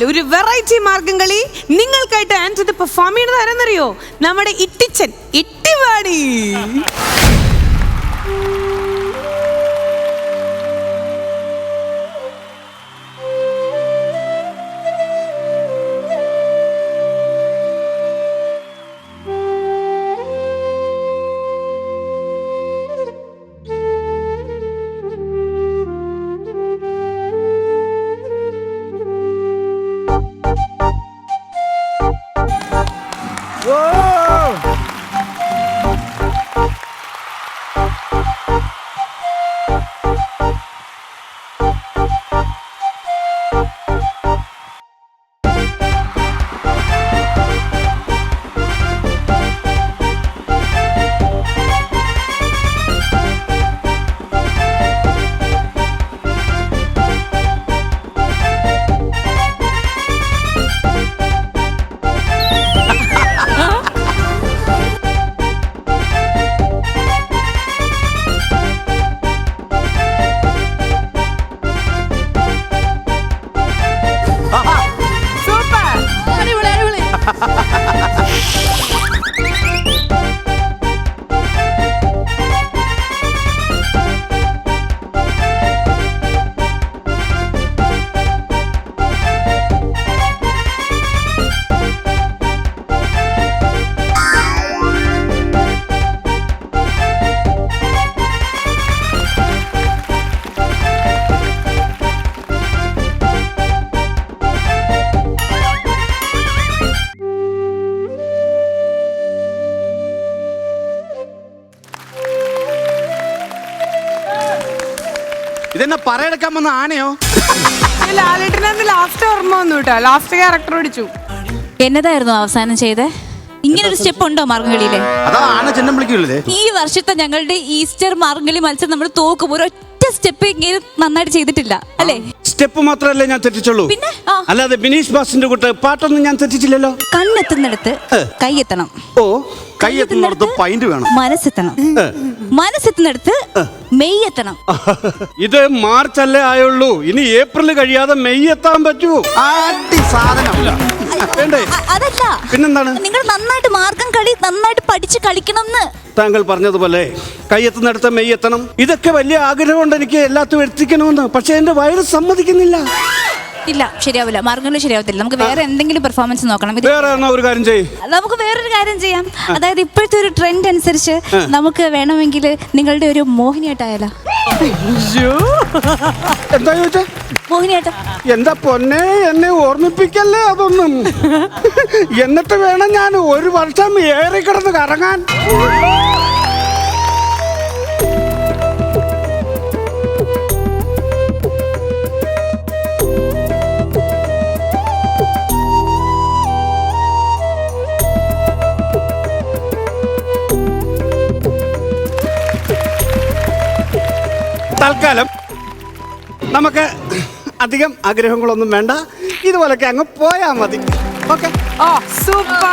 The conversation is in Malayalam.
ഒരു വെറൈറ്റി മാർഗം കളി നിങ്ങൾക്കായിട്ട് ആൻഡ് പെർഫോം ചെയ്യുന്നത് ആരെന്നറിയോ? നമ്മുടെ ഇട്ടിച്ചൻ ഇട്ടിവാടി. ഇതെന്നെ പറയെടുക്കാൻ വന്ന ആനയോ? ലാസ്റ്റ് ഓർമ്മ വന്നു കേട്ടോ. ലാസ്റ്റ് ക്യാരക്ടർ പിടിച്ചു. എന്നതായിരുന്നു അവസാനം ചെയ്തേ? ഇങ്ങനൊരു സ്റ്റെപ്പ് ഉണ്ടോ മാർഗംകളിയിലെ? അതാ ആന ചിഹ്നം വിളിക്കുള്ളേ. ഈ വർഷത്തെ ഞങ്ങളുടെ ഈസ്റ്റർ മാർഗംകളി മത്സരം നമ്മൾ തോക്കും. ഒരൊറ്റ സ്റ്റെപ്പ് ഇങ്ങനെ നന്നായിട്ട് ചെയ്തിട്ടില്ല അല്ലേ? സ്റ്റെപ്പ് മാത്രമല്ലേ ഞാൻ തെറ്റിച്ചുള്ളൂ. പിന്നെ അല്ലാതെ ബിനീഷ് ബാസിന്റെ കൂട്ട് പാട്ടൊന്നും ഞാൻ തെറ്റിച്ചില്ലല്ലോ. കണ്ണെത്തുന്നിടത്ത് കൈയെത്തണം. ഓ, കൈയെത്തുന്നിടത്ത് പൈന്റ് വേണം. മനസ്സെത്തണം. മനസ്സെത്തുന്നിടത്ത് മെയ്യെത്തണം. ഇത് മാർച്ച് അല്ലേ ആയുള്ളൂ. ഇനി ഏപ്രിൽ കഴിയാതെ മെയ് എത്താൻ പറ്റൂ. ആദ്യ സാധനമില്ല. അതല്ല, പിന്നെന്താണ്? നിങ്ങൾ നന്നായിട്ട് മാർഗം കളി നന്നായിട്ട് പഠിച്ച് കളിക്കണം. താങ്കൾ പറഞ്ഞതുപോലെ കൈയെത്തുന്നിടത്ത് മെയ് എത്തണം. ഇതൊക്കെ വലിയ ആഗ്രഹമുണ്ട് എനിക്ക് എല്ലാത്തും എത്തിക്കണമെന്ന്. പക്ഷെ എന്റെ വയറ് സമ്മതിക്കുന്നില്ല. ഇല്ല, ശരിയാവില്ല. മാർഗംകളി ശരിയാവത്തില്ല. നമുക്ക് വേറെ എന്തെങ്കിലും പെർഫോമൻസ് നോക്കണം. വേറെ ഒരു കാര്യം ചെയ്യും. നമുക്ക് വേറൊരു കാര്യം ചെയ്യാം. അതായത് ഇപ്പോഴത്തെ ഒരു ട്രെൻഡ് അനുസരിച്ച് നമുക്ക് വേണമെങ്കിൽ നിങ്ങളുടെ ഒരു മോഹിനിയാട്ടായാലോ? എന്താ ചോദിച്ചാ? മോഹിനിയാട്ടം. എന്താ പൊന്നെ, എന്നെ ഓർമ്മിപ്പിക്കല്ലേ അതൊന്നും. എന്നിട്ട് വേണം ഞാൻ ഒരു വർഷം ഏറി കിടന്ന് കറങ്ങാൻ. തൽക്കാലം നമുക്ക് അധികം ആഗ്രഹങ്ങളൊന്നും വേണ്ട. ഇതുപോലൊക്കെ അങ്ങ് പോയാ മതി. ഓക്കെ. ഓ സൂപ്പർ.